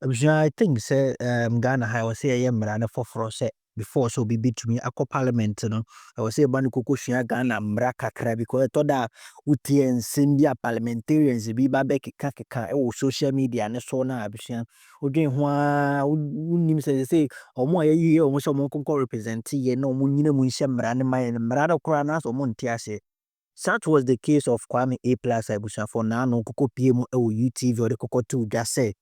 I think say Ghana ha was say mra na foforo say before so be between akọ parliament no I was say ban kokosua Ghana mra kakra because to da utie nsem bia parliamentarians bi ba be keka e wo social media ne so na abusua odwen ho a unim say omo ayi omo so omo konko represent ye na omo nyina mu nhye mra ne man mra da kora na so omo ntia ase. Such was the case of Kwame A+ abusua for now no koko PM e wo UTV or the koko to just say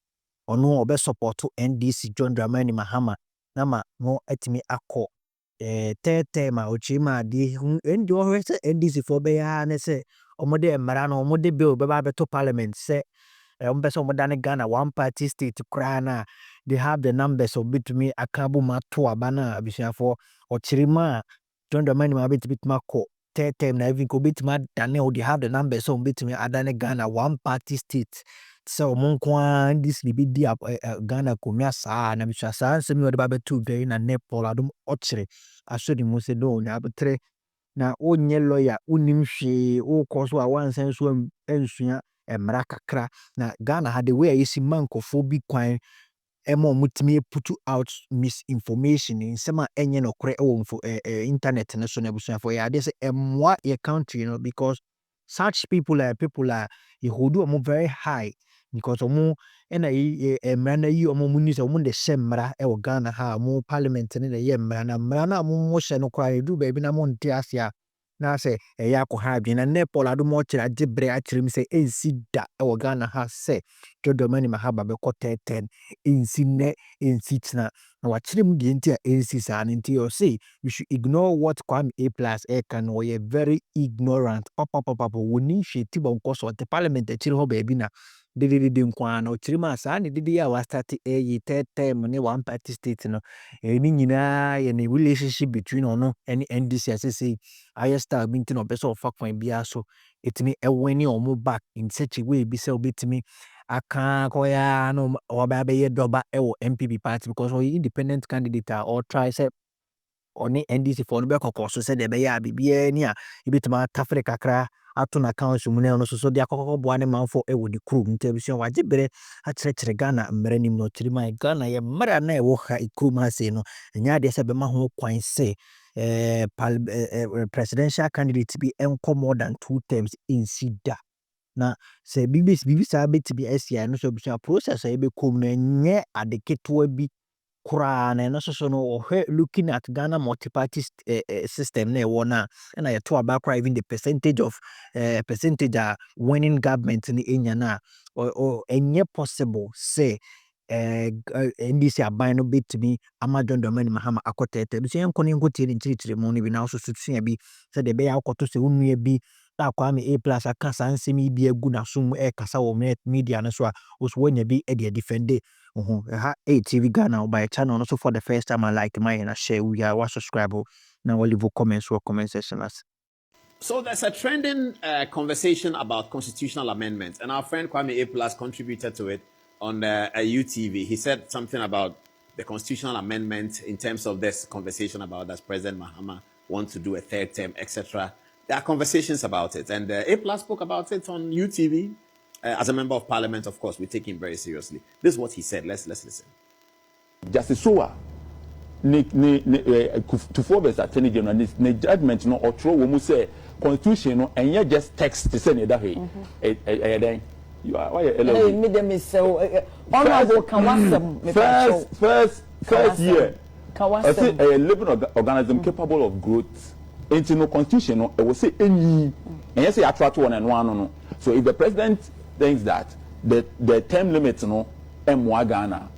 ono obe support NDC John Dramani Mahama na ma no etimi akọ ma ochima di ndi o se NDC for be ya ne se omode emara na omode bill be ba beto parliament se ombese omodane Ghana one party state kra na they have the numbers of betumi akabu mato abana abisiafo ochirima John Dramani ma betimi akọ na even ko betimi adane they have the numbers of betumi adane Ghana one party state. So monkwa this libi di Ghana kumya saa na bisha saa nsemi wade babe tu very na P-Paul Adom Okyere aso di mo se do na abetre na onye lawyer unim hwe o koso a wansan so ensua emra kakra na Ghana had the way yesi mankofo bi kwan emo mutimi put out misinformation in sema enye no kore internet na so na busua for ya dey say emwa your country you know because such people are you hold them very high because omo na emra na yi omo muni se omo de shemra e wo Ghana ha omo parliament ne ye emra na mo hye no kwa edu ba bi na mo nte ase a na se ya akọ ha adwen na P-Paul Adom Okyere agebre akyerem se ensi da e wo Ghana ha se Dramani Mahama be koten ensi ne ensi tina na wa kyerem de nti a ensi sa ne nti o say we should ignore what Kwame A+ can or ye very ignorant papa woni hwe ti bon koso the parliament akyere ho ba bi na de nkwa na ochirima sa ne dede ya wa start third term ne one party state no ni nyina ye ne relationship between ono and NDC asese I start binti no person of fact point bia so etimi ewani omo back in such a way bi say obetimi aka koya no oba be ye doba ewo MPP party because we independent candidate or try say oni NDC for no be kokoso say de be ya bibia ni a ibitima tafre kakra ato na council mu na no so de akokoko boa ne manfo ewo di krum ntabison wagebere a kyerɛkyerɛ Ghana mmaranim no kyerima Ghana ye mmara na ewo ha ikrum ha sei no nya de se be ma ho kwan se presidential candidate be enko more than 2 terms in sida na se bibi sa beti asia no so bisa process e be kom no nye adeketo bi kura na no so no looking at Ghana multi-party system na na you to about even the percentage of winning government in Enya na or enye possible say NDC aban no betimi John Dramani Mahama akotete bi se enko ne nkotie ne nkyirikyiri mu no bi na so susua bi se de be ya akoto se onua bi ta Kwame A+ aka sansemi bi agu na so mu kasa wo media no so a oso wanya bi e de defend ha Tvghana by channel also for the first time I like my and share we are subscribe now we'll leave comments or comment section as. So there's a trending conversation about constitutional amendments, and our friend Kwame A+ contributed to it on UTV. He said something about the constitutional amendment in terms of this conversation about does President Mahama want to do a third term, etc. There are conversations about it, and A+ spoke about it on UTV. As a member of parliament, of course, we take him very seriously. This is what he said. Let's listen. Justice Sowa, to forward attorney general, the judgment no or throw when we say constitution no and yet just text to send it that way. You are why first year. I say a living organism capable of growth. Into no constitution no, it will say any and yes, I attract one and one no. So if the president thinks that the term limits no M1 Ghana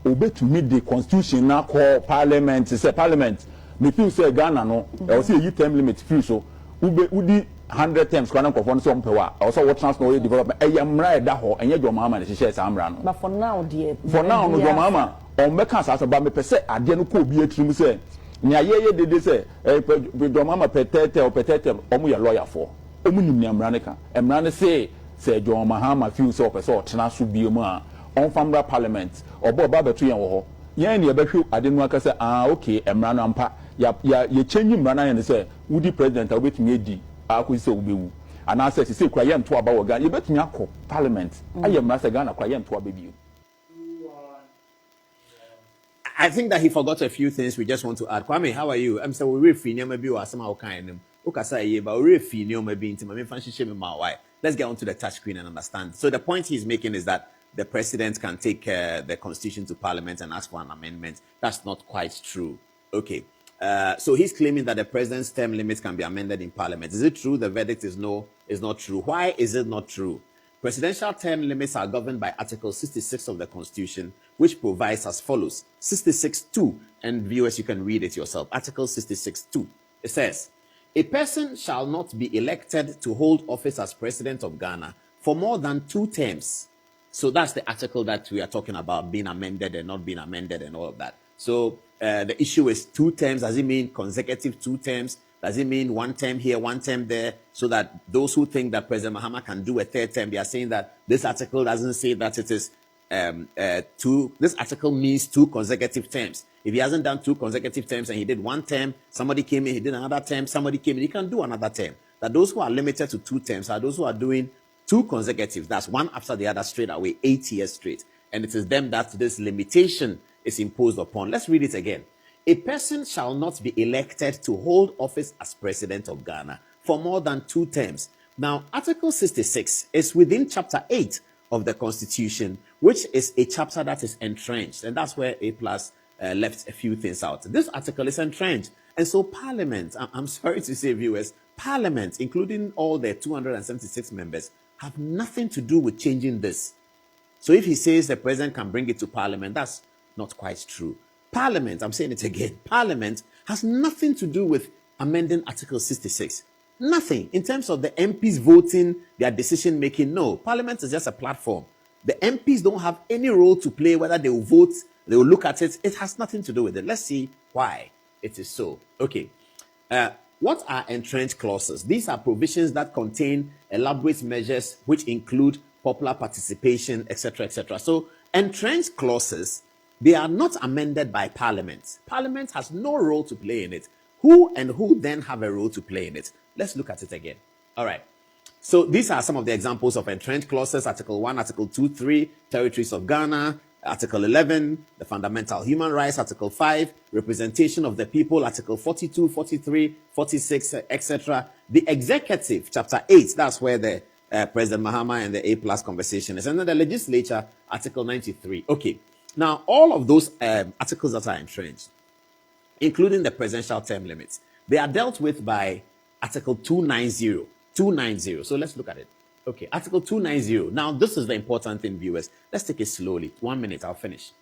obey to meet the constitution now call parliament say parliament me feel say Ghana no I will say you term limit feel so udi 100 terms kwana nkofo so mpewa also what transnational development e yamra da ho enye John Mahama ne hye samra no but for now no John Mahama on meka sa ba me pese ade no ko bi atrim say nya ye dede say John Mahama petete o petete omo ye lawyer for omo nim nyamra ne ka emra ne say John Mahama feel so pese o tena so bi mu a on famra parliament obo ba betu yen wo ho yen ne behwe ade no aka say okay emra no ampa ya change mra na yen say wudi president obetumi edi akụ se ubewu ana say kura yem to aba wo Ghana ye betumi akọ parliament ayem mra say Ghana kura yem to aba biu I think that he forgot a few things we just want to add. Kwame, how are you? I'm saying we refi maybe or somehow kind of ukasa ye but we refi maybe into my fancy shame my why. Let's get onto the touch screen and understand. So the point he's making is that the president can take the constitution to parliament and ask for an amendment. That's not quite true. Okay. So he's claiming that the president's term limits can be amended in parliament. Is it true? The verdict is no, is not true. Why is it not true? Presidential term limits are governed by Article 66 of the Constitution, which provides as follows. 66.2, and viewers, you can read it yourself. Article 66.2. It says, a person shall not be elected to hold office as president of Ghana for more than 2 terms. So that's the article that we are talking about, being amended and not being amended and all of that. So the issue is 2 terms. Does it mean consecutive 2 terms? Does it mean 1 term here, 1 term there? So that those who think that President Mahama can do a 3rd term, they are saying that this article doesn't say that it is 2. This article means 2 consecutive terms. If he hasn't done 2 consecutive terms and he did 1 term, somebody came in, he did another term, somebody came in, he can do another term. That those who are limited to 2 terms are those who are doing 2 consecutive. That's one after the other straight away, 8 years straight. And it is them that this limitation is imposed upon. Let's read it again. A person shall not be elected to hold office as president of Ghana for more than 2 terms. Now, Article 66 is within Chapter 8 of the Constitution, which is a chapter that is entrenched. And that's where A+ left a few things out. This article is entrenched. And so Parliament, I'm sorry to say, viewers, Parliament, including all their 276 members, have nothing to do with changing this. So if he says the president can bring it to Parliament, that's not quite true. Parliament, I'm saying it again, Parliament has nothing to do with amending Article 66. Nothing. In terms of the MPs voting, their decision making, no. Parliament is just a platform. The MPs don't have any role to play, whether they will vote, they will look at it. It has nothing to do with it. Let's see why it is so. Okay. What are entrenched clauses? These are provisions that contain elaborate measures which include popular participation, etc., etc. So entrenched clauses, they are not amended by Parliament. Parliament has no role to play in it. Who then have a role to play in it? Let's look at it again. All right. So these are some of the examples of entrenched clauses. Article 1, Article 2, 3, territories of Ghana. Article 11, the fundamental human rights. Article 5, representation of the people. Article 42, 43, 46, etc. The executive, Chapter 8, that's where the President Mahama and the A+ conversation is. And then the legislature, Article 93. Okay. Now, all of those articles that are entrenched, including the presidential term limits, they are dealt with by Article 290. 290. So let's look at it. Okay, Article 290. Now, this is the important thing, viewers. Let's take it slowly. 1 minute, I'll finish.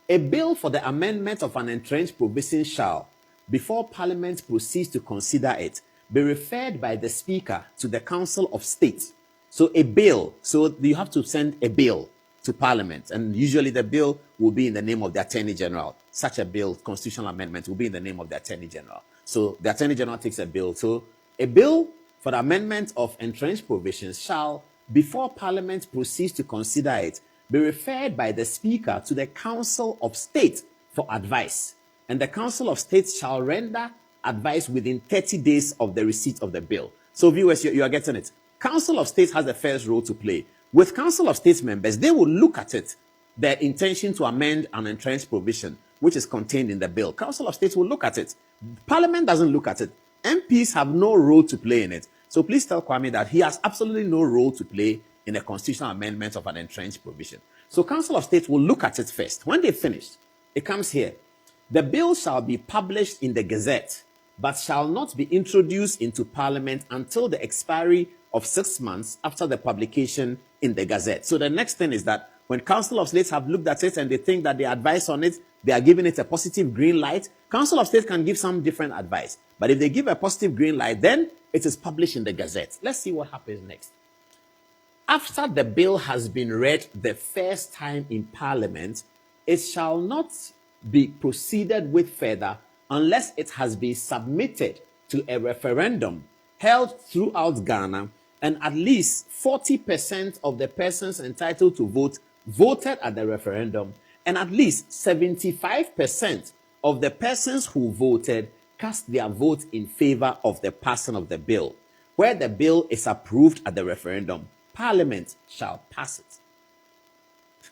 A bill for the amendment of an entrenched provision shall, before Parliament proceeds to consider it, be referred by the Speaker to the Council of State. So a bill, so you have to send a bill to Parliament, and usually the bill will be in the name of the Attorney General. Such a bill, constitutional amendment, will be in the name of the Attorney General. So the Attorney General takes a bill. So a bill for the amendment of entrenched provisions shall, before Parliament proceeds to consider it, be referred by the Speaker to the Council of State for advice. And the Council of State shall render advice within 30 days of the receipt of the bill. So viewers, you are getting it. Council of State has the first role to play. With Council of State members, they will look at it, their intention to amend an entrenched provision, which is contained in the bill. Council of State will look at it. Parliament doesn't look at it. MPs have no role to play in it. So please tell Kwame that he has absolutely no role to play in a constitutional amendment of an entrenched provision. So Council of State will look at it first. When they finish, it comes here. The bill shall be published in the Gazette, but shall not be introduced into Parliament until the expiry of 6 months after the publication in the Gazette. So the next thing is that when Council of States have looked at it and they think that they advise on it, they are giving it a positive green light. Council of State can give some different advice. But if they give a positive green light, then it is published in the Gazette. Let's see what happens next. After the bill has been read the first time in Parliament, it shall not be proceeded with further unless it has been submitted to a referendum held throughout Ghana and at least 40% of the persons entitled to vote voted at the referendum, and at least 75% of the persons who voted cast their vote in favor of the passing of the bill. Where the bill is approved at the referendum, Parliament shall pass it.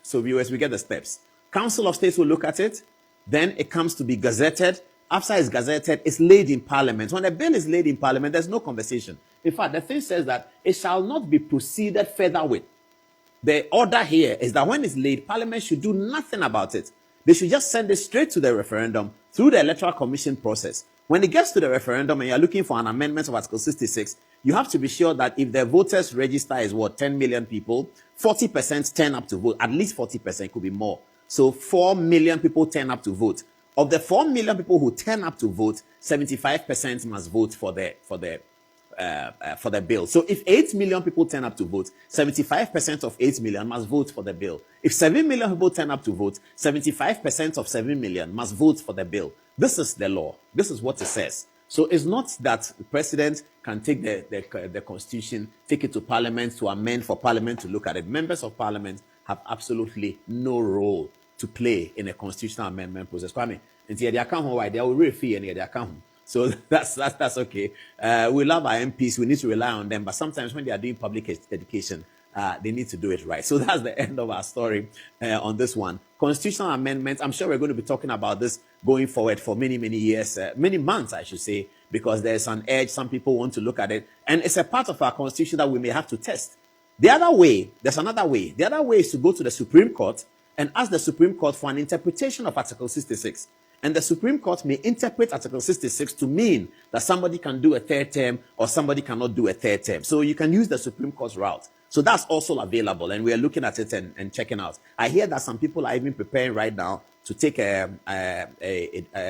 So viewers, we get the steps. Council of States will look at it. Then it comes to be gazetted. After it's gazetted, it's laid in Parliament. When a bill is laid in Parliament, there's no conversation. In fact, the thing says that it shall not be proceeded further with. The order here is that when it's laid, Parliament should do nothing about it. They should just send it straight to the referendum through the Electoral Commission process. When it gets to the referendum and you're looking for an amendment of Article 66, you have to be sure that if the voters register is 10 million people, 40% turn up to vote. At least 40%, could be more. So 4 million people turn up to vote. Of the 4 million people who turn up to vote, 75% must vote for the bill. So if 8 million people turn up to vote, 75% of 8 million must vote for the bill. If 7 million people turn up to vote, 75% of 7 million must vote for the bill. This is the law. This is what it says. So it's not that the president can take the constitution, take it to Parliament to amend for Parliament to look at it. Members of Parliament have absolutely no role to play in a constitutional amendment process. Kwame, they will really fee and they account. So that's okay. We love our MPs. We need to rely on them. But sometimes when they are doing public education, they need to do it right. So that's the end of our story on this one. Constitutional amendments. I'm sure we're going to be talking about this going forward for many, many years, many months, I should say, because there's an edge. Some people want to look at it. And it's a part of our constitution that we may have to test. The other way, there's another way. The other way is to go to the Supreme Court and ask the Supreme Court for an interpretation of Article 66. And the Supreme Court may interpret Article 66 to mean that somebody can do a third term or somebody cannot do a third term. So you can use the Supreme Court's route. So that's also available, and we are looking at it and checking out. I hear that some people are even preparing right now to take a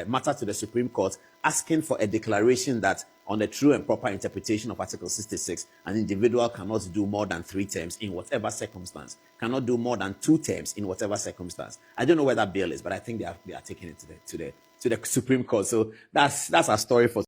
matter to the Supreme Court, asking for a declaration that on the true and proper interpretation of Article 66, an individual cannot do more than 3 terms in whatever circumstance, cannot do more than 2 terms in whatever circumstance. I don't know where that bill is, but I think they are taking it to the Supreme Court. So that's our story for